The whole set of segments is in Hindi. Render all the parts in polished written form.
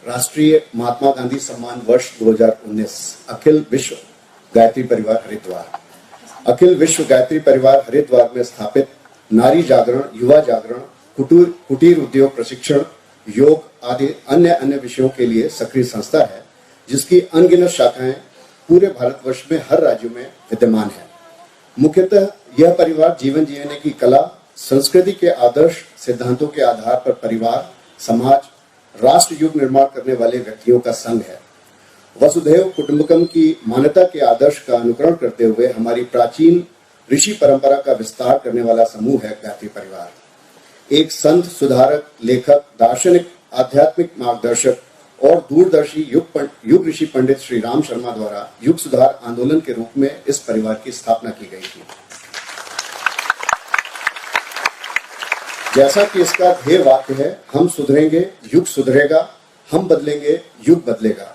राष्ट्रीय महात्मा गांधी सम्मान वर्ष 2019 अखिल विश्व गायत्री परिवार हरिद्वार। अखिल विश्व गायत्री परिवार हरिद्वार में स्थापित नारी जागरण, युवा जागरण, कुटीर उद्योग प्रशिक्षण, योग आदि अन्य विषयों के लिए सक्रिय संस्था है, जिसकी अनगिनत शाखाएं पूरे भारतवर्ष में हर राज्य में विद्यमान है। मुख्यतः यह परिवार जीवन जीने की कला, संस्कृति के आदर्श सिद्धांतों के आधार पर परिवार, समाज, राष्ट्र युग निर्माण करने वाले व्यक्तियों का संघ है। वसुधैव कुटुंबकम की मान्यता के आदर्श का अनुकरण करते हुए हमारी प्राचीन ऋषि परंपरा का विस्तार करने वाला समूह है गायत्री परिवार। एक संत, सुधारक, लेखक, दार्शनिक, आध्यात्मिक मार्गदर्शक और दूरदर्शी युग ऋषि पंडित श्री राम शर्मा द्वारा युग सुधार आंदोलन के रूप में इस परिवार की स्थापना की गई थी। जैसा कि इसका ध्येय वाक्य है, हम सुधरेंगे, युग सुधरेगा, हम बदलेंगे, युग बदलेगा।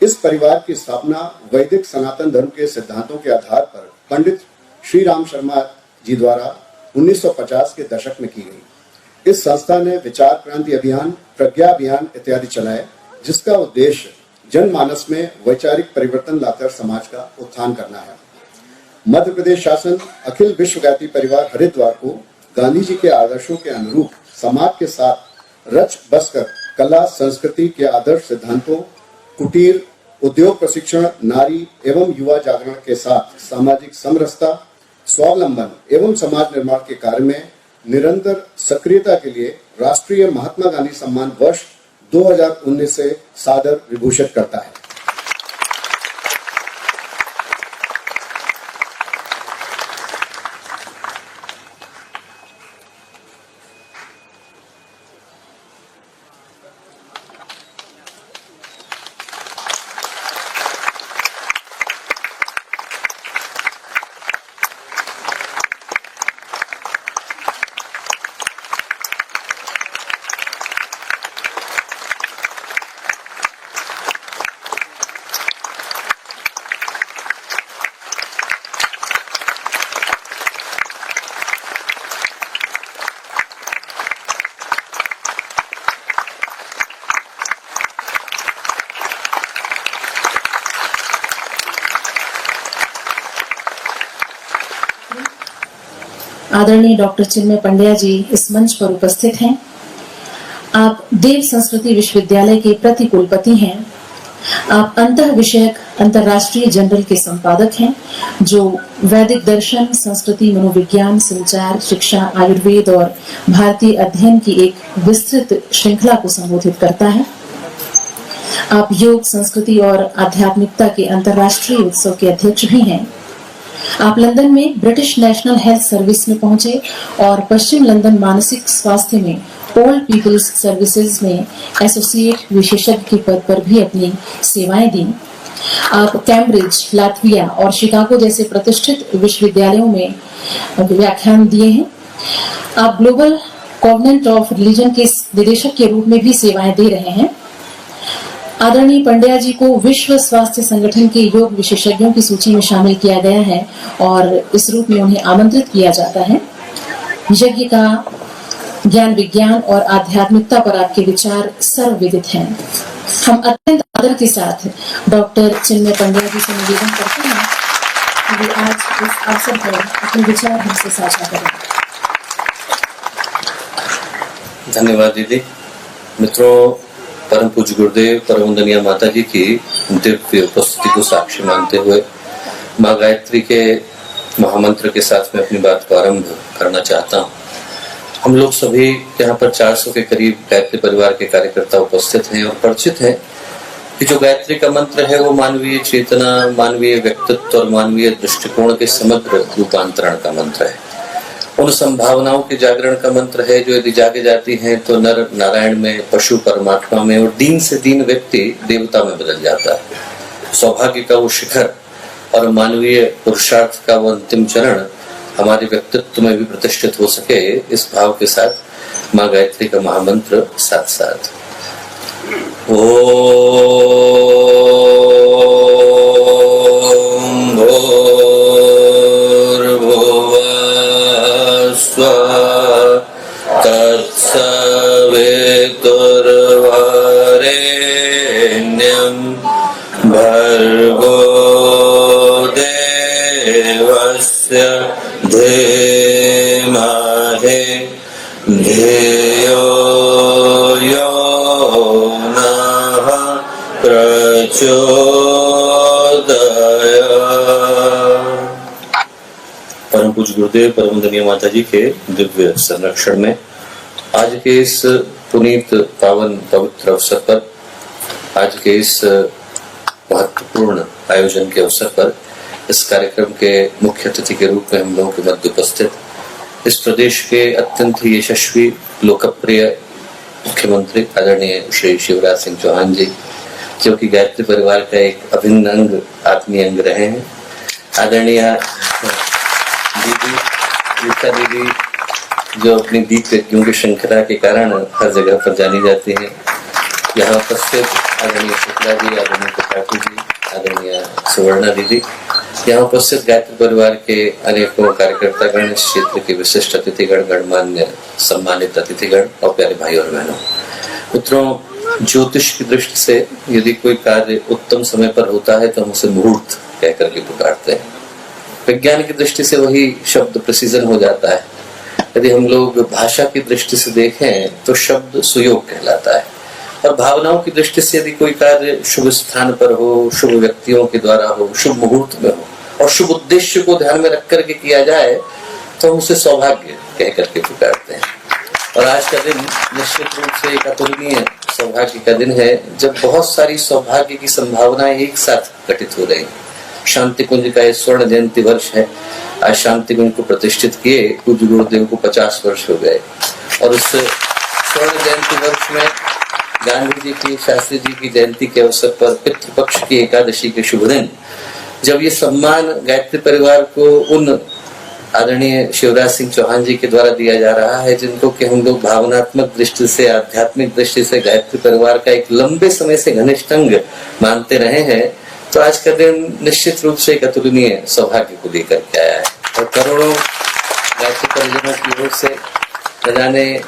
इस परिवार की स्थापना वैदिक सनातन धर्म के सिद्धांतों के आधार पर पंडित श्री राम शर्मा जी द्वारा 1950 के दशक में की गई। इस संस्था ने विचार क्रांति अभियान, प्रज्ञा अभियान इत्यादि चलाए, जिसका उद्देश्य जनमानस में वैचारिक परिवर्तन लाकर समाज का उत्थान करना है। मध्य प्रदेश शासन अखिल विश्व गायत्री परिवार हरिद्वार को गांधी जी के आदर्शों के अनुरूप समाज के साथ रच बसकर कला, संस्कृति के आदर्श सिद्धांतों, कुटीर उद्योग प्रशिक्षण, नारी एवं युवा जागरण के साथ सामाजिक समरसता, स्वावलंबन एवं समाज निर्माण के कार्य में निरंतर सक्रियता के लिए राष्ट्रीय महात्मा गांधी सम्मान वर्ष 2019 से सादर विभूषित करता है। आदरणीय डॉक्टर चिन्मय पंड्या जी इस मंच पर उपस्थित हैं। आप देव संस्कृति विश्वविद्यालय के प्रति कुलपति हैं। आप अंतः विषयक अंतर्राष्ट्रीय जर्नल के संपादक हैं, जो वैदिक दर्शन, संस्कृति, मनोविज्ञान, संचार, शिक्षा, आयुर्वेद और भारतीय अध्ययन की एक विस्तृत श्रृंखला को संबोधित करता है। आप योग, संस्कृति और आध्यात्मिकता के अंतर्राष्ट्रीय उत्सव के अध्यक्ष भी हैं। आप लंदन में ब्रिटिश नेशनल हेल्थ सर्विस में पहुंचे और पश्चिम लंदन मानसिक स्वास्थ्य में ओल्ड पीपल्स सर्विसेज में एसोसिएट विशेषज्ञ के पद पर भी अपनी सेवाएं दी। आप कैम्ब्रिज, लातविया और शिकागो जैसे प्रतिष्ठित विश्वविद्यालयों में व्याख्यान दिए हैं। आप ग्लोबल कॉन्वेंट ऑफ रिलीजन के निदेशक के रूप में भी सेवाएं दे रहे हैं। आदरणीय पंड्या जी को विश्व स्वास्थ्य संगठन के योग विशेषज्ञों की सूची में शामिल किया गया है और इस रूप में उन्हें आमंत्रित किया जाता है। यज्ञ का ज्ञान, विज्ञान और आध्यात्मिकता पर आपके विचार सर्वविदित हैं। हम अत्यंत आदर के साथ डॉक्टर चिन्मय पंड्या जी से निवेदन करते हैं कि वे आज इस अवसर पर अपने विचार हमसे साझा करें। धन्यवाद दीदी। मित्रों, परम पूज्य गुरुदेव, परम वंदनीय माता जी की दिव्य उपस्थिति को साक्षी मानते हुए माँ गायत्री के महामंत्र के साथ मैं अपनी बात को आरंभ करना चाहता हूँ। हम लोग सभी यहाँ पर 400 के करीब गायत्री परिवार के कार्यकर्ता उपस्थित हैं और परिचित हैं कि जो गायत्री का मंत्र है वो मानवीय चेतना, मानवीय व्यक्तित्व और मानवीय दृष्टिकोण के समग्र रूपांतरण का मंत्र है। उन संभावनाओं के जागरण का मंत्र है जो यदि जागे जाती हैं तो नर नारायण में, पशु परमात्मा में और दीन से दीन व्यक्ति देवता में बदल जाता है। सौभाग्य का वो शिखर और मानवीय पुरुषार्थ का वो अंतिम चरण हमारे व्यक्तित्व में भी प्रतिष्ठित हो सके, इस भाव के साथ माँ गायत्री का महामंत्र साथ साथ तत्सवितुर्वरेण्यं वरेण्यं भर्गो देवस्य धीमहि धियो यो नः प्रचोदयात्। परम पूज्य गुरुदेव परम वंदनीय माता जी के दिव्य संरक्षण में आज के इस पुनीत पावन पवित्र अवसर पर, आज के इस महत्वपूर्ण आयोजन के अवसर पर, इस कार्यक्रम के मुख्य अतिथि के रूप में हम लोगों के मध्य उपस्थित इस प्रदेश के अत्यंत ही यशस्वी लोकप्रिय मुख्यमंत्री आदरणीय श्री शिवराज सिंह चौहान जी, जो कि गायत्री परिवार का एक अभिन्न अंग, आत्मीय अंग रहे हैं। आदरणीय दीदी जो अपनी दीप यज्ञों की श्रृंखला के कारण हर जगह पर जानी जाती है। यहाँ उपस्थित आदरणीय शुक्ला जी, आदरणीय त्रिपाठी जी, आदरणीय सुवर्णा दीदी, यहाँ उपस्थित गायत्री परिवार के अनेकों कार्यकर्तागण, इस क्षेत्र के विशिष्ट अतिथिगण, गणमान्य सम्मानित अतिथिगण और प्यारे भाई और बहनों, मित्रों, ज्योतिष की दृष्टि से यदि कोई कार्य उत्तम समय पर होता है तो हम उसे मुहूर्त कहकर के पुकारते हैं। विज्ञान की दृष्टि से वही शब्द प्रिसीजन हो जाता है। यदि हम लोग भाषा की दृष्टि से देखें तो शब्द सुयोग कहलाता है। और भावनाओं की दृष्टि से यदि कोई कार्य शुभ स्थान पर हो, शुभ व्यक्तियों के द्वारा हो, शुभ मुहूर्त में हो और शुभ उद्देश्य को ध्यान में रख करके किया जाए तो हम उसे सौभाग्य कह करके पुकारते हैं। और आज का दिन निश्चित रूप से एक अतुलनीय सौभाग्य का दिन है, जब बहुत सारी सौभाग्य की संभावनाएं एक साथ घटित हो रही हैं। शांति कुंज का स्वर्ण जयंती वर्ष है। आज शांति कुंज को प्रतिष्ठित किए पूज्य गुरुदेव को 50 वर्ष हो गए और उस स्वर्ण जयंती वर्ष में गांधी जी की, शास्त्री जी की जयंती के अवसर पर पितृपक्ष की एकादशी के शुभ दिन, जब ये सम्मान गायत्री परिवार को उन आदरणीय शिवराज सिंह चौहान जी के द्वारा दिया जा रहा है जिनको कि हम लोग भावनात्मक दृष्टि से, आध्यात्मिक दृष्टि से गायत्री परिवार का एक लंबे समय से घनिष्ठ अंग मानते रहे हैं, तो आज का दिन निश्चित रूप से एक अतुलनीय सौभाग्य को लेकर के आया है। और करोड़ों गायत्री परिजनों की ओर से, न जाने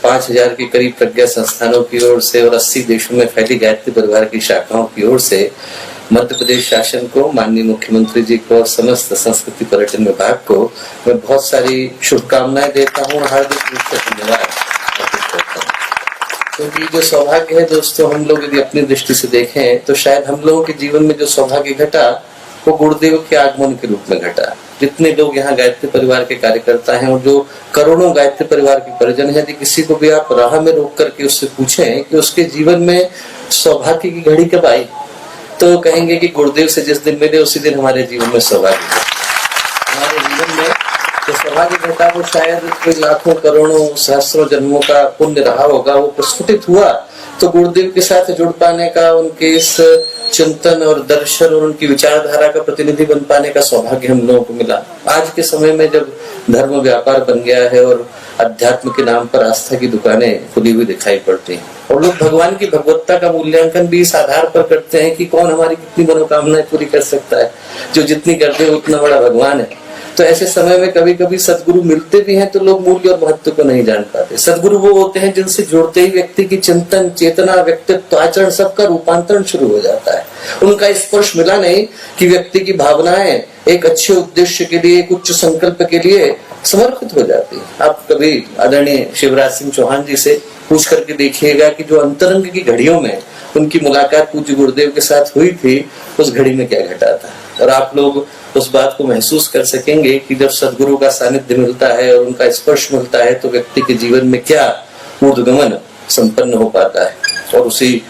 5000 के करीब प्रज्ञा संस्थानों की ओर से और 80 देशों में फैली गायत्री परिवार की शाखाओं की ओर से मध्य प्रदेश शासन को, माननीय मुख्यमंत्री जी को और समस्त संस्कृति पर्यटन विभाग को मैं बहुत सारी शुभकामनाएं देता हूँ और हार्दिक रूप से धन्यवाद अर्पित करता हूँ। क्योंकि जो सौभाग्य है दोस्तों, हम लोग यदि अपनी दृष्टि से देखें तो शायद हम लोगों के जीवन में जो सौभाग्य घटा वो गुरुदेव के आगमन के रूप में घटा। जितने लोग यहाँ गायत्री परिवार के कार्यकर्ता हैं और जो करोड़ों गायत्री परिवार के परिजन हैं, यदि किसी को भी आप राह में रोक करके उससे पूछें कि उसके जीवन में सौभाग्य की घड़ी कब आई, तो कहेंगे कि गुरुदेव से जिस दिन मिले उसी दिन हमारे जीवन में सौभाग्य घटा। हमारे जीवन में जो सौभाग्य घटा वो शायद कोई लाखों, करोड़ों, सहस्रों जन्मों का पुण्य रहा होगा, वो प्रस्फुटित हुआ तो गुरुदेव के साथ जुड़ पाने का, उनके इस चिंतन और दर्शन और उनकी विचारधारा का प्रतिनिधि बन पाने का सौभाग्य हम लोगों को मिला। आज के समय में जब धर्म व्यापार बन गया है और अध्यात्म के नाम पर आस्था की दुकानें खुली हुई दिखाई पड़ती हैं और लोग भगवान की भगवत्ता का मूल्यांकन भी इस आधार पर करते हैं कि कौन हमारी कितनी मनोकामनाएं पूरी कर सकता है, जो जितनी करते हैं उतना बड़ा भगवान है। तो ऐसे समय में कभी कभी सदगुरु मिलते भी हैं तो लोग मूल्य और महत्व को नहीं जान पाते। सदगुरु वो होते हैं जिनसे जुड़ते ही व्यक्ति की चिंतन, चेतना, व्यक्तित्व, आचरण सबका रूपांतरण शुरू हो जाता है। उनका स्पर्श मिला नहीं कि व्यक्ति की भावनाएं एक अच्छे उद्देश्य के लिए, एक उच्च संकल्प के लिए समर्पित हो जाती है। आप कभी आदरणीय शिवराज सिंह चौहान जी से पूछ करके देखिएगा कि जो अंतरंग की घड़ियों में उनकी मुलाकात पूज्य गुरुदेव के साथ हुई थी, उस घड़ी में क्या घटा था। और आप लोग उस बात को महसूस कर सकेंगे कि जब सदगुरु का सानिध्य मिलता है और उनका स्पर्श मिलता है तो व्यक्ति के जीवन में क्या ऊर्ध्वगमन संपन्न हो पाता है। और उसी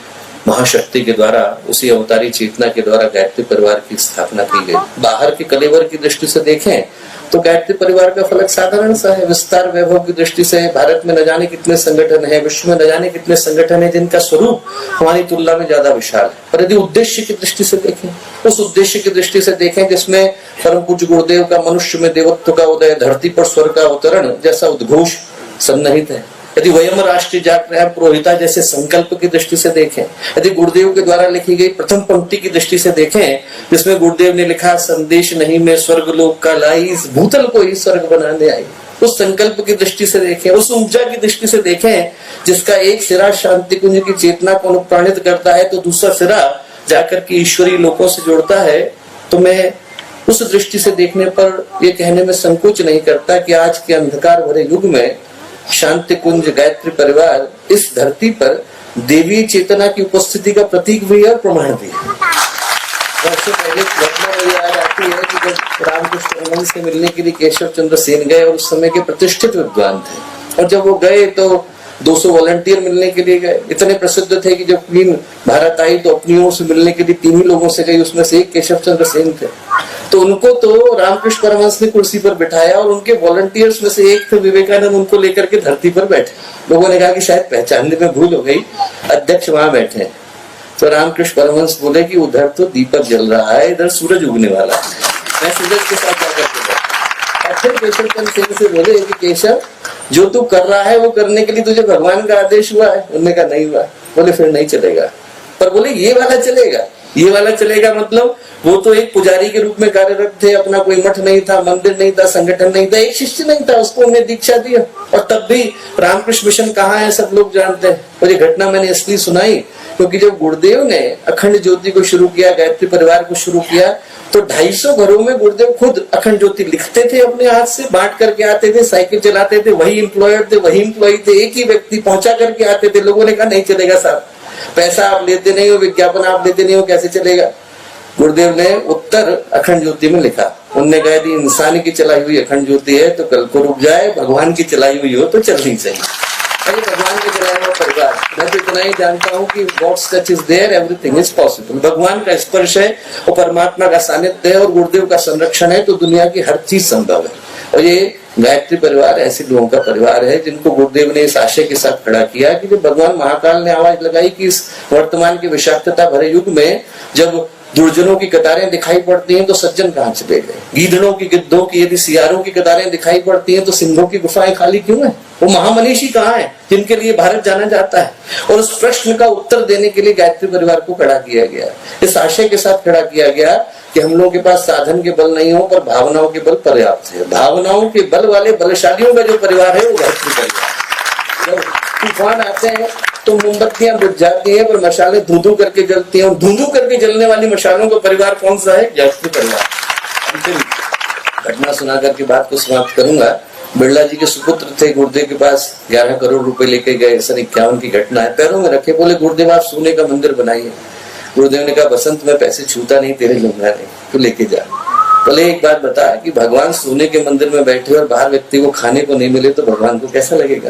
महाशक्ति के द्वारा, उसी अवतारी चेतना के द्वारा गायत्री परिवार की स्थापना की गई। बाहर के कलेवर की दृष्टि से देखें तो गायत्री परिवार का फलक साधारण सा है। विस्तार वैभव की दृष्टि से भारत में न जाने कितने संगठन है, विश्व में न जाने कितने संगठन है जिनका स्वरूप हमारी तुलना में ज्यादा विशाल है। पर यदि उद्देश्य की दृष्टि से देखें, उस उद्देश्य की दृष्टि से देखें जिसमें परम पूज्य गुरुदेव का मनुष्य में देवत्व का उदय, धरती पर स्वर्ग का अवतरण जैसा उद्घोष सन्निहित है, यदि वयम राष्ट्रीय जागृह पुरोहिता जैसे संकल्प की दृष्टि से देखें, यदि गुरुदेव के द्वारा लिखी गई प्रथम पंक्ति की दृष्टि से देखें जिसमें गुरुदेव ने लिखा, संदेश नहीं मैं स्वर्ग लोक का लाई, इस भूतल को ही स्वर्ग बनाने आई। उस संकल्प की दृष्टि से देखें, उस ऊर्जा की दृष्टि से देखें जिसका एक सिरा शांति कुंज की चेतना को अनुप्राणित करता है तो दूसरा सिरा जाकर के ईश्वरीय लोकों से जुड़ता है। तो मैं उस दृष्टि से देखने पर यह कहने में संकोच नहीं करता कि आज के अंधकार भरे युग में शांति कुंज गायत्री परिवार इस धरती पर देवी चेतना की उपस्थिति का प्रतीक भी है और प्रमाण भी है। वर्षों पहले घटना में याद आती है कि जब रामकृष्ण परमहंस से मिलने के लिए केशव चंद्र सेन गए और उस समय के प्रतिष्ठित विद्वान थे, और जब वो गए तो 200 वॉलंटियर मिलने के लिए गए। इतने प्रसिद्ध थे कि जब क्वीन भारत आई तो अपनी ओर से मिलने के लिए 3 ही लोगों से गई, उसमें से एक केशव चंद्र सेन थे। तो उनको तो रामकृष्ण परमहंस ने कुर्सी पर बिठाया और उनके वॉलंटियर्स में से एक थे विवेकानंद, उनको लेकर के धरती पर बैठे। लोगों ने कहा कि शायद पहचानने में भूल हो गई, अध्यक्ष वहां बैठे हैं। तो रामकृष्ण परमहंस बोले कि उधर तो दीपक जल रहा है, इधर सूरज उगने वाला है, मैं सूरज के साथ जाकर के। और फिर केशव चंद्र सेन से बोले कि केशव, जो तू कर रहा है वो करने के लिए तुझे भगवान का आदेश हुआ है? उन्होंने कहा नहीं हुआ। बोले फिर नहीं चलेगा। पर बोले ये वाला चलेगा। ये वाला चलेगा मतलब वो तो एक पुजारी के रूप में कार्यरत थे, अपना कोई मठ नहीं था, मंदिर नहीं था, संगठन नहीं था, एक शिष्य नहीं था, उसको उन्हें दीक्षा दिया। और तब भी रामकृष्ण मिशन कहाँ है सब लोग जानते हैं। और ये घटना मैंने इसलिए सुनाई क्योंकि जब गुरुदेव ने अखंड ज्योति को शुरू किया, गायत्री परिवार को शुरू किया, तो 250 घरों में गुरुदेव खुद अखंड ज्योति लिखते थे, अपने हाथ से बांट करके आते थे, साइकिल चलाते थे, वही एम्प्लॉयर थे, वही एम्प्लॉई थे, एक ही व्यक्ति पहुंचा करके आते थे। लोगों ने कहा नहीं चलेगा साहब, पैसा आप लेते नहीं हो, विज्ञापन आप लेते नहीं हो, कैसे चलेगा? गुरुदेव ने उत्तर अखंड ज्योति में लिखा। उनने कहा यदि इंसान की चलाई हुई अखंड ज्योति है तो कल को रुक जाए, भगवान की चलाई हुई हो तो चलनी चाहिए। अरे भगवान के चलाया हुआ परिवार, मैं तो इतना ही जानता हूँ कि God's touch is there, everything is possible। भगवान का स्पर्श है और परमात्मा का सानिध्य है और गुरुदेव का संरक्षण है तो दुनिया की हर चीज संभव है। और ये गायत्री परिवार ऐसे लोगों का परिवार है जिनको गुरुदेव ने इस आशय के साथ खड़ा किया कि जब भगवान महाकाल ने आवाज लगाई कि इस वर्तमान की विषाक्तता भरे युग में जब दुर्जनों की कतारें दिखाई पड़ती हैं तो सज्जन कहाँ चले गए, गीदड़ों की, गिद्धों की, यदि सियारों की कतारें दिखाई पड़ती हैं तो सिंहों की गुफाएं खाली क्यों है? वो महामनीषी कहाँ है जिनके लिए भारत जाना जाता है? और उस प्रश्न का उत्तर देने के लिए गायत्री परिवार को खड़ा किया गया, इस आशय के साथ खड़ा किया गया कि हम लोगों के पास साधन के बल नहीं हो पर भावनाओं के बल पर्याप्त है। भावनाओं के बल वाले बलशालियों का जो परिवार है वो गायत्री परिवार। जब तूफान आते हैं तो मोमबत्तियां बुझ जाती हैं पर मशालें धुंधु करके जलती हैं, और धुंधु करके जलने वाली मशालों का परिवार कौन सा है? गायत्री परिवार। घटना सुना करके बात को समाप्त करूंगा। बिरला जी के सुपुत्र थे, गुरुदेव के पास 11 करोड़ रुपए लेके गए, 51 की घटना है, पैरों में रखे, बोले गुरुदेव आप सोने का मंदिर बनाइए। गुरुदेव ने कहा बसंत में पैसे छूता नहीं, तेरे लूंगा नहीं, तू लेके जा। बोले एक बात बता कि भगवान सोने के मंदिर में बैठे और बाहर व्यक्ति को खाने को नहीं मिले तो भगवान को कैसा लगेगा?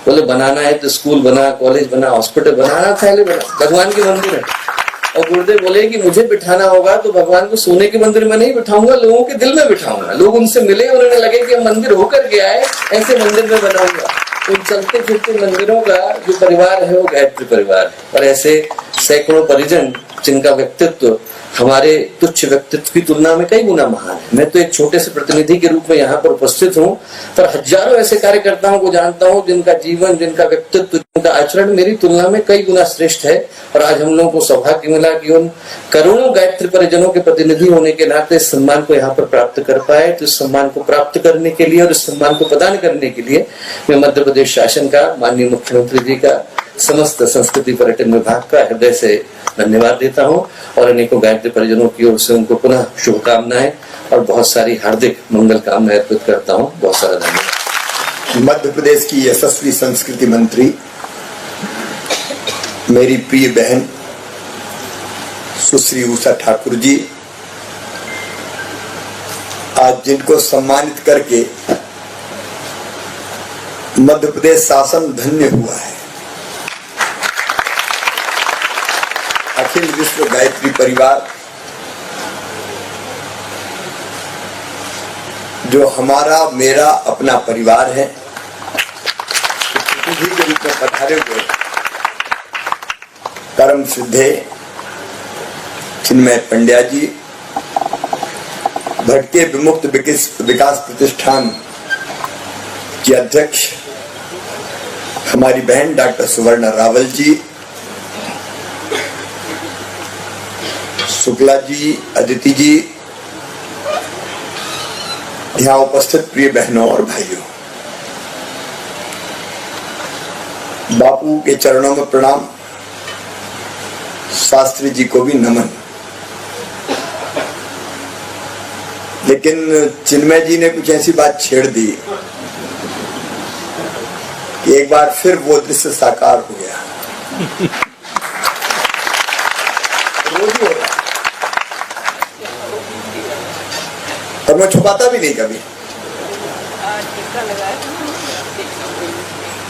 बोले बनाना है तो स्कूल बना, कॉलेज बना, हॉस्पिटल बनाना, पहले बना, भगवान के मंदिर है। और गुरुदेव बोले कि मुझे बिठाना होगा तो भगवान को सोने के मंदिर में नहीं बिठाऊंगा, लोगों के दिल में बिठाऊंगा। लोग उनसे मिले, उन्हें लगे कि मंदिर होकर के आए, ऐसे मंदिर में बनाऊंगा। तो चलते फिरते मंदिरों का जो परिवार है वो गायत्री परिवार है। और ऐसे सैकड़ों परिजन जिनका व्यक्तित्व हमारे तुच्छ व्यक्तित्व की तुलना में कई गुना महान है। मैं तो एक छोटे से प्रतिनिधि के रूप में यहाँ पर उपस्थित हूँ, पर हजारों ऐसे कार्यकर्ताओं को जानता हूँ जिनका जीवन, जिनका व्यक्तित्व, जिनका आचरण मेरी तुलना में कई गुना श्रेष्ठ है। और आज हम लोगों को सौभाग्य मिला कि उन करोड़ों गायत्री परिजनों के प्रतिनिधि होने के नाते इस सम्मान को यहाँ पर प्राप्त कर पाए। तो इस सम्मान को प्राप्त करने के लिए और इस सम्मान को प्रदान करने के लिए मैं मध्य प्रदेश शासन का, माननीय मुख्यमंत्री जी का, समस्त संस्कृति पर्यटन विभाग का हृदय से धन्यवाद देता हूं और अनेकों गायत्री परिजनों की ओर से उनको पुनः शुभकामनाएं और बहुत सारी हार्दिक मंगल कामनाएं अर्पित करता हूं। बहुत सारा धन्यवाद। मध्य प्रदेश की यशस्वी संस्कृति मंत्री मेरी प्रिय बहन सुश्री उषा ठाकुर जी, आज जिनको सम्मानित करके मध्य प्रदेश शासन धन्य हुआ है। अखिल विश्व गायत्री परिवार जो हमारा, मेरा अपना परिवार है, प्रतिनिधि के रूप में पधारे हुए परम सिद्धे चिन्मय पंड्या जी, भटके विमुक्त विकास प्रतिष्ठान की अध्यक्ष हमारी बहन डॉक्टर सुवर्णा रावल जी, शुक्ला जी, अदिति जी, यहाँ उपस्थित प्रिय बहनों और भाइयों, बापू के चरणों में प्रणाम, शास्त्री जी को भी नमन। लेकिन चिन्मय जी ने कुछ ऐसी बात छेड़ दी कि एक बार फिर वो दृश्य साकार हो गया। रोज ही हो रहा और मैं छुपाता भी नहीं कभी,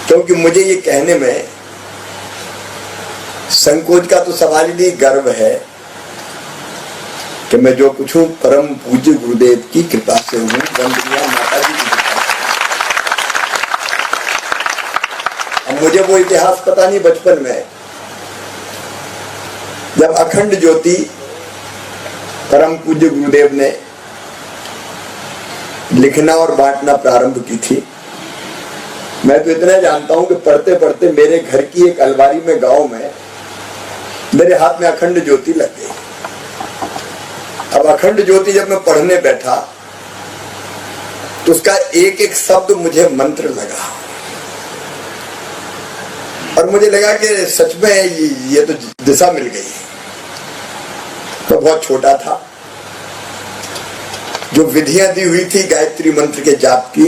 क्योंकि मुझे ये कहने में संकोच का तो सवाल ही नहीं, गर्व है कि मैं जो कुछ हूं परम पूज्य गुरुदेव की कृपा से हूं, वंदनीय माता जी की कृपा से। अब मुझे वो इतिहास पता नहीं बचपन में, जब अखंड ज्योति परम पूज्य गुरुदेव ने लिखना और बांटना प्रारंभ की थी। मैं तो इतना जानता हूं कि पढ़ते पढ़ते मेरे घर की एक अलमारी में गांव में मेरे हाथ में अखंड ज्योति लग गई। अब अखंड ज्योति जब मैं पढ़ने बैठा तो उसका एक एक शब्द मुझे मंत्र लगा और मुझे लगा कि सच में ये तो दिशा मिल गई। तो बहुत छोटा था, जो विधियां दी हुई थी गायत्री मंत्र के जाप की,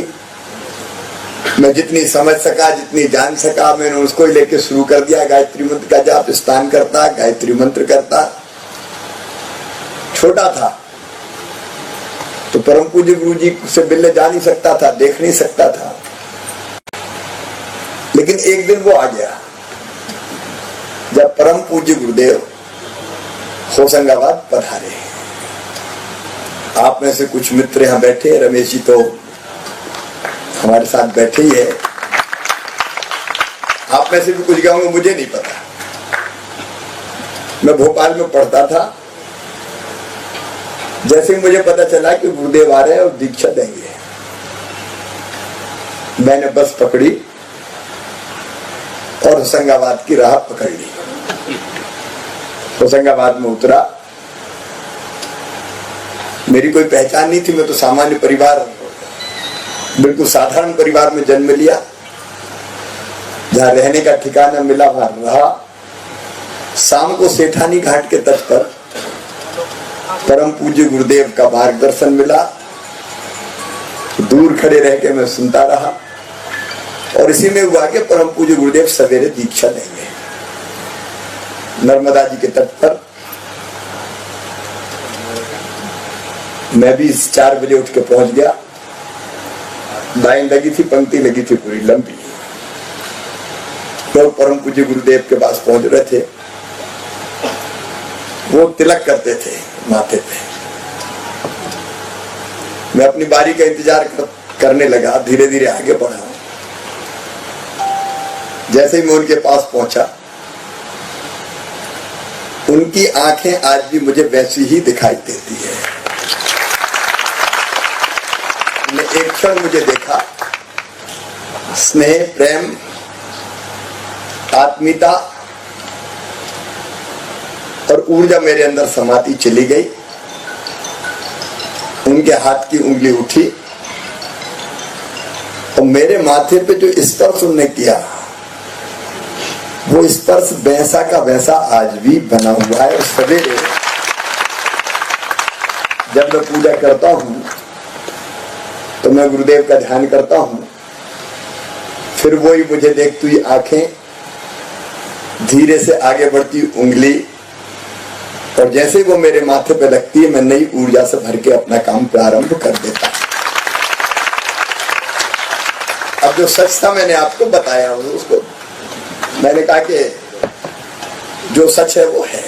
मैं जितनी समझ सका, जितनी जान सका, मैंने उसको ही लेके शुरू कर दिया। गायत्री मंत्र का जाप, स्नान करता, गायत्री मंत्र करता। छोटा था तो परम पूज्य गुरु जी से मिलने जा नहीं सकता था, देख नहीं सकता था। लेकिन एक दिन वो आ गया जब परम पूज्य गुरुदेव होशंगाबाद पधारे। आप में से कुछ मित्र यहां बैठे, रमेश जी तो हमारे साथ बैठे ही है। आप में से भी कुछ गाँव में मुझे नहीं पता। मैं भोपाल में पढ़ता था। जैसे ही मुझे पता चला कि गुरुदेव आ रहे हैं और दीक्षा देंगे, मैंने बस पकड़ी और होशंगाबाद की राह पकड़ ली। होशंगाबाद में उतरा। मेरी कोई पहचान नहीं थी, मैं तो सामान्य परिवार, बिल्कुल साधारण परिवार में जन्म लिया। जहां रहने का ठिकाना मिला वहां रहा। शाम को सेठानी घाट के तट पर परम पूज्य गुरुदेव का मार्गदर्शन मिला। दूर खड़े रह के मैं सुनता रहा और इसी में हुआ कि परम पूज्य गुरुदेव सवेरे दीक्षा देंगे नर्मदा जी के तट पर। मैं भी 4 बजे उठ के पहुंच गया। लाइन लगी थी, पंक्ति लगी थी पूरी लंबी। तो परम पूज्य गुरुदेव के पास पहुंच रहे थे। वो तिलक करते थे माथे पे। मैं अपनी बारी का इंतजार करने लगा, धीरे धीरे आगे बढ़ा। जैसे ही मैं उनके पास पहुंचा, उनकी आंखें आज भी मुझे वैसी ही दिखाई देती है। ने एक क्षण मुझे देखा, स्नेह, प्रेम, आत्मीयता और ऊर्जा मेरे अंदर समाती चली गई। उनके हाथ की उंगली उठी और मेरे माथे पे जो स्पर्श उन्होंने किया, वो स्पर्श वैसा का वैसा आज भी बना हुआ है। सवेरे जब मैं पूजा करता हूं तो मैं गुरुदेव का ध्यान करता हूं, फिर वही मुझे देखती हुई आंखें, धीरे से आगे बढ़ती उंगली, और जैसे ही वो मेरे माथे पे लगती है, मैं नई ऊर्जा से भर के अपना काम प्रारंभ कर देता। अब जो सच था मैंने आपको बताया, उसको मैंने कहा कि जो सच है वो है।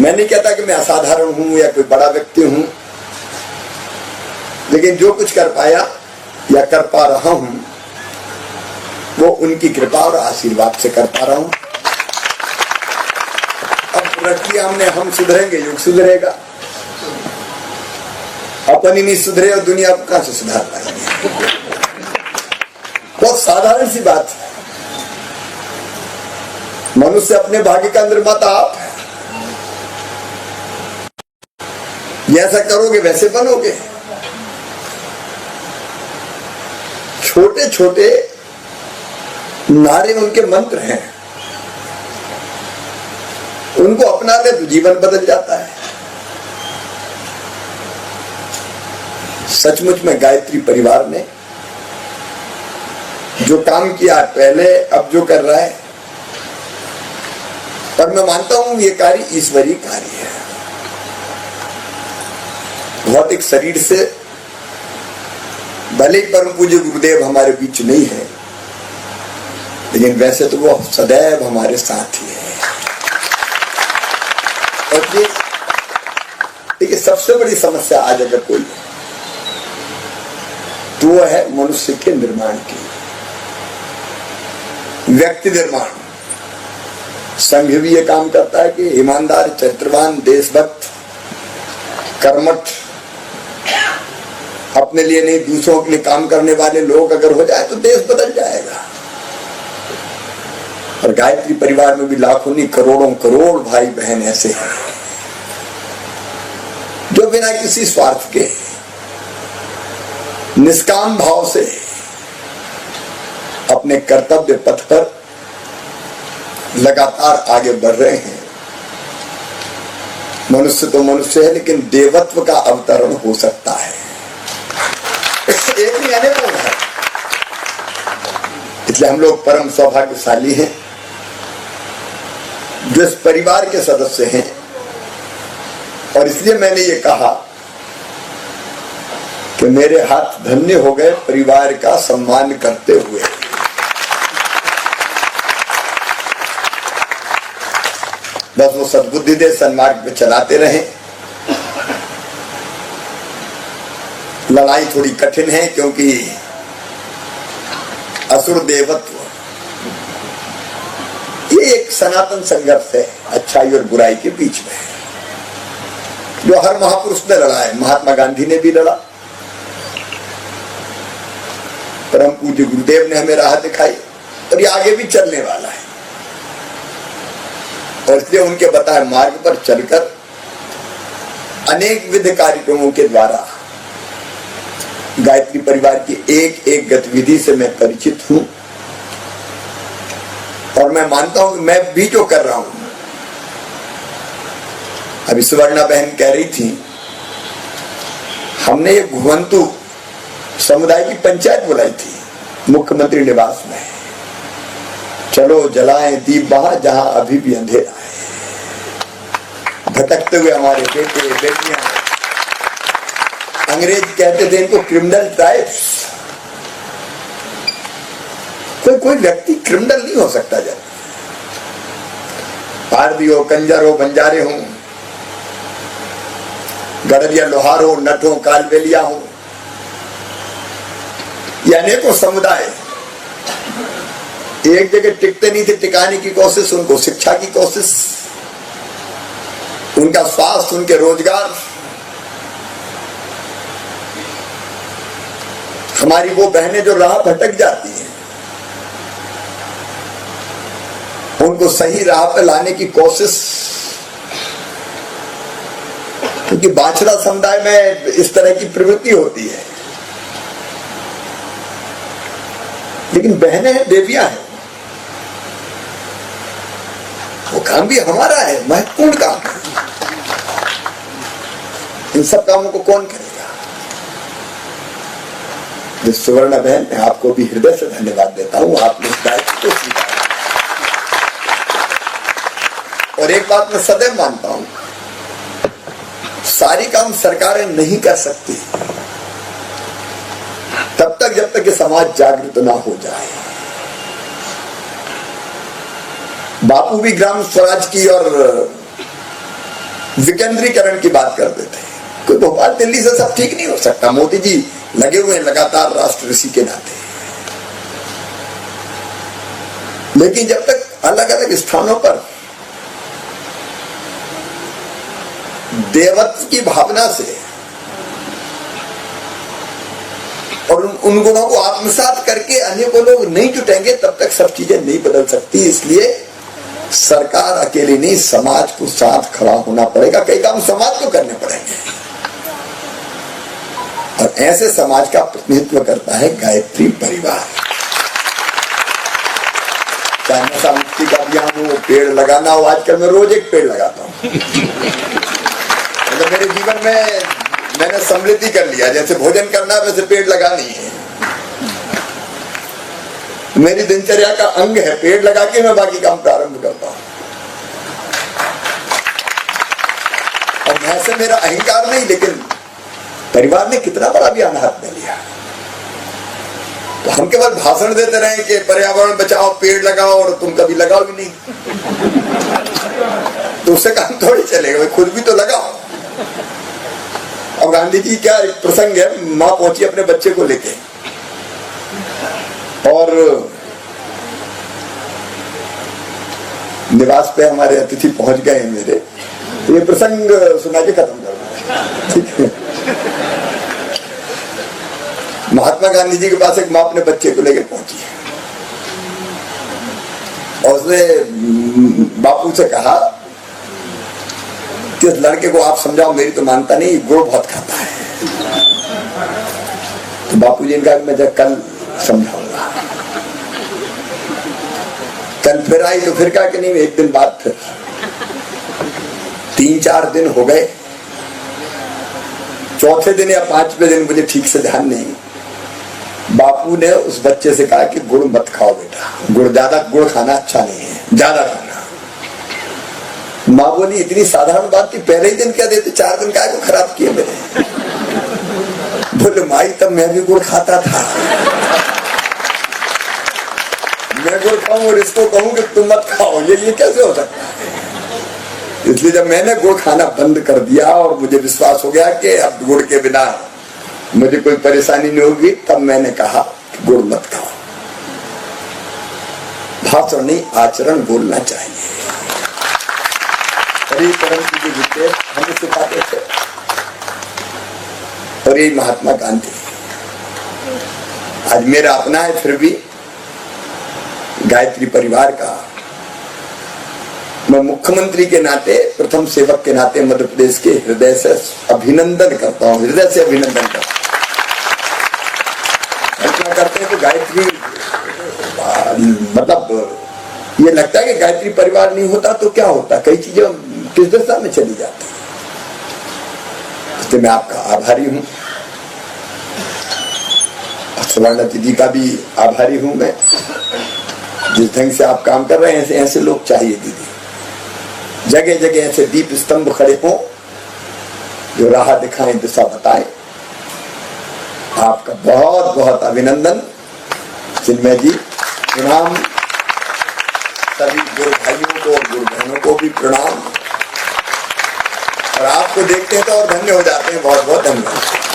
मैं नहीं कहता कि मैं असाधारण हूं या कोई बड़ा व्यक्ति हूं, लेकिन जो कुछ कर पाया या कर पा रहा हूं वो उनकी कृपा और आशीर्वाद से कर पा रहा हूं। अब प्रक्रिया हमने, हम सुधरेंगे, युग सुधरेगा। अपन ही नहीं सुधरे और दुनिया को कहां से सुधार पाएंगे। बहुत साधारण सी बात है। मनुष्य अपने भाग्य का निर्माता आप है। जैसा करोगे वैसे बनोगे। छोटे छोटे नारे उनके मंत्र हैं, उनको अपना ले तो जीवन बदल जाता है। सचमुच में गायत्री परिवार ने जो काम किया पहले, अब जो कर रहा है, पर मैं मानता हूं ये कार्य ईश्वरीय कार्य है। भौतिक शरीर से भले ही परम पूज्य गुरुदेव हमारे बीच नहीं है, लेकिन वैसे तो वो सदैव हमारे साथ ही है। और ये देखिए, सबसे बड़ी समस्या आज अगर कोई है तो वो है मनुष्य के निर्माण की, व्यक्ति निर्माण। संघ भी ये काम करता है कि ईमानदार, चरित्रवान, देशभक्त, कर्मठ, अपने लिए नहीं दूसरों के लिए काम करने वाले लोग अगर हो जाए तो देश बदल जाएगा। और गायत्री परिवार में भी लाखों नहीं करोड़ों करोड़ भाई बहन ऐसे हैं जो बिना किसी स्वार्थ के निष्काम भाव से अपने कर्तव्य पथ पर लगातार आगे बढ़ रहे हैं। मनुष्य तो मनुष्य है, लेकिन देवत्व का अवतरण हो सकता है, एक नहीं अनेकों है। इसलिए हम लोग परम सौभाग्यशाली हैं जो इस परिवार के सदस्य हैं। और इसलिए मैंने ये कहा कि मेरे हाथ धन्य हो गए परिवार का सम्मान करते हुए। बस वो सद्बुद्धि दे, सन्मार्ग पे चलाते रहे। लड़ाई थोड़ी कठिन है क्योंकि असुर देवत्व ये एक सनातन संघर्ष है अच्छाई और बुराई के बीच में, जो हर महापुरुष ने लड़ा है। महात्मा गांधी ने भी लड़ा, परम पूज्य गुरुदेव ने हमें राह दिखाई, और ये आगे भी चलने वाला है। और इसलिए उनके बताए मार्ग पर चलकर अनेक विध कार्यक्रमों के द्वारा गायत्री परिवार की एक एक गतिविधि से मैं परिचित हूं। और मैं मानता हूं कि मैं भी जो कर रहा हूं, अभी सुवर्णा बहन कह रही थी, हमने ये घुमंतु समुदाय की पंचायत बुलाई थी मुख्यमंत्री निवास में। चलो जलाएं दीप वहां जहां अभी भी अंधेरा है। भटकते हुए हमारे बेटे बेटियां, अंग्रेज कहते थे इनको क्रिमिनल ट्राइब्स। कोई व्यक्ति क्रिमिनल नहीं हो सकता। जब पारदी हो, कंजर हो, बंजारे हो, गड़रिया, लोहार हो, नट हो, कालबेलिया हो, ये अनेकों समुदाय एक जगह टिकते नहीं थे। टिकाने की कोशिश, उनको शिक्षा की कोशिश, उनका स्वास्थ्य, उनके रोजगार। हमारी वो बहनें जो राह भटक जाती हैं, उनको सही राह पर लाने की कोशिश। क्योंकि बाछड़ा समुदाय में इस तरह की प्रवृत्ति होती है, लेकिन बहनें हैं, देवियां हैं। वो काम भी हमारा है, महत्वपूर्ण काम है। इन सब कामों को कौन करेगा? सुवर्णा बहन, मैं आपको भी हृदय से धन्यवाद देता हूं, आपने इस दायित्व को स्वीकारा। और एक बात मैं सदैव मानता हूं, सारी काम सरकारें नहीं कर सकती तब तक जब तक ये समाज जागृत ना हो जाए। बापू भी ग्राम स्वराज की और विकेंद्रीकरण की बात करते थे। कोई भोपाल दिल्ली से सब ठीक नहीं हो सकता। मोदी जी लगे हुए लगातार राष्ट्र ऋषि के नाते, लेकिन जब तक अलग अलग स्थानों पर देवत्व की भावना से और उन गुणों को आत्मसात करके अनेकों लोग नहीं जुटेंगे, तब तक सब चीजें नहीं बदल सकती। इसलिए सरकार अकेली नहीं, समाज को साथ खड़ा होना पड़ेगा। कई काम समाज को करने पड़ेंगे, और ऐसे समाज का प्रतिनिधित्व करता है गायत्री परिवार। चाहे नशा मुक्ति का अभियान हो, पेड़ लगाना हो, आजकल मैं रोज एक पेड़ लगाता हूँ। मतलब मेरे जीवन में मैंने सम्मिलित कर लिया, जैसे भोजन करना वैसे पेड़ लगानी है। मेरी दिनचर्या का अंग है, पेड़ लगा के मैं बाकी काम प्रारंभ करता हूं। और मैं से मेरा अहंकार नहीं, लेकिन परिवार ने कितना बड़ा अभियान हाथ में लिया। तो हम केवल भाषण देते रहे कि पर्यावरण बचाओ, पेड़ लगाओ, और तुम कभी लगाओ भी नहीं, तो उससे काम थोड़ी चलेगा, भाई खुद भी तो लगाओ। अब गांधी जी क्या एक प्रसंग है, माँ पहुंची अपने बच्चे को लेके और निवास पे हमारे अतिथि पहुंच गए हैं मेरे। ये प्रसंग सुना के खत्म करना, ठीक है। महात्मा गांधी जी के पास एक माँ अपने बच्चे को लेकर पहुंची और उसने बापू से कहा कि इस लड़के को आप समझाओ, मेरी तो मानता नहीं, गुड़ बहुत खाता है। तो बापू जी ने कहा मैं जब कल समझाऊंगा। कल फिर आई तो फिर कहा कि नहीं, एक दिन बाद फिर। 3-4 दिन हो गए, चौथे दिन या 5वें दिन, मुझे ठीक से ध्यान नहीं, बापू ने उस बच्चे से कहा कि गुड़ मत खाओ बेटा, गुड़ खाना अच्छा नहीं है, ज्यादा खाना। माँ बोली इतनी साधारण बात थी, पहले ही दिन क्या देते, 4 दिन काय को खराब किए मेरे। बोले माई तब मैं भी गुड़ खाता था, मैं गुड़ खाऊं और इसको कहूं कि तुम मत खाओ, ये कैसे हो सकता है। इसलिए जब मैंने गुड़ खाना बंद कर दिया और मुझे विश्वास हो गया कि अब गुड़ के बिना मुझे कोई परेशानी नहीं होगी, तब मैंने कहा कि गुड़ मत खाओ। भाषण नहीं, आचरण बोलना चाहिए। परम पूज्य गुरुदेव हमें सिखाते थे, और ये महात्मा गांधी आज मेरा अपना है, फिर भी गायत्री परिवार का मैं मुख्यमंत्री के नाते, प्रथम सेवक के नाते मध्य प्रदेश के हृदय से अभिनंदन करता हूं, हृदय से अभिनंदन करता हूं। कल्पना करते हैं तो गायत्री, मतलब ये लगता है कि गायत्री परिवार नहीं होता तो क्या होता, कई चीजें किस दिशा में चली जाती। इसलिए मैं आपका आभारी हूं, सुवर्ण दीदी का भी आभारी हूं मैं। जिस ढंग से आप काम कर रहे हैं, ऐसे लोग चाहिए दीदी। जगह जगह ऐसे दीप स्तंभ खड़े हों जो राह दिखाएं, दिशा बताएं। आपका बहुत बहुत अभिनंदन। चिन्मय जी प्रणाम, सभी गुरु भाइयों को और गुरु बहनों को भी प्रणाम। और आपको देखते हैं तो और धन्य हो जाते हैं। बहुत बहुत धन्यवाद।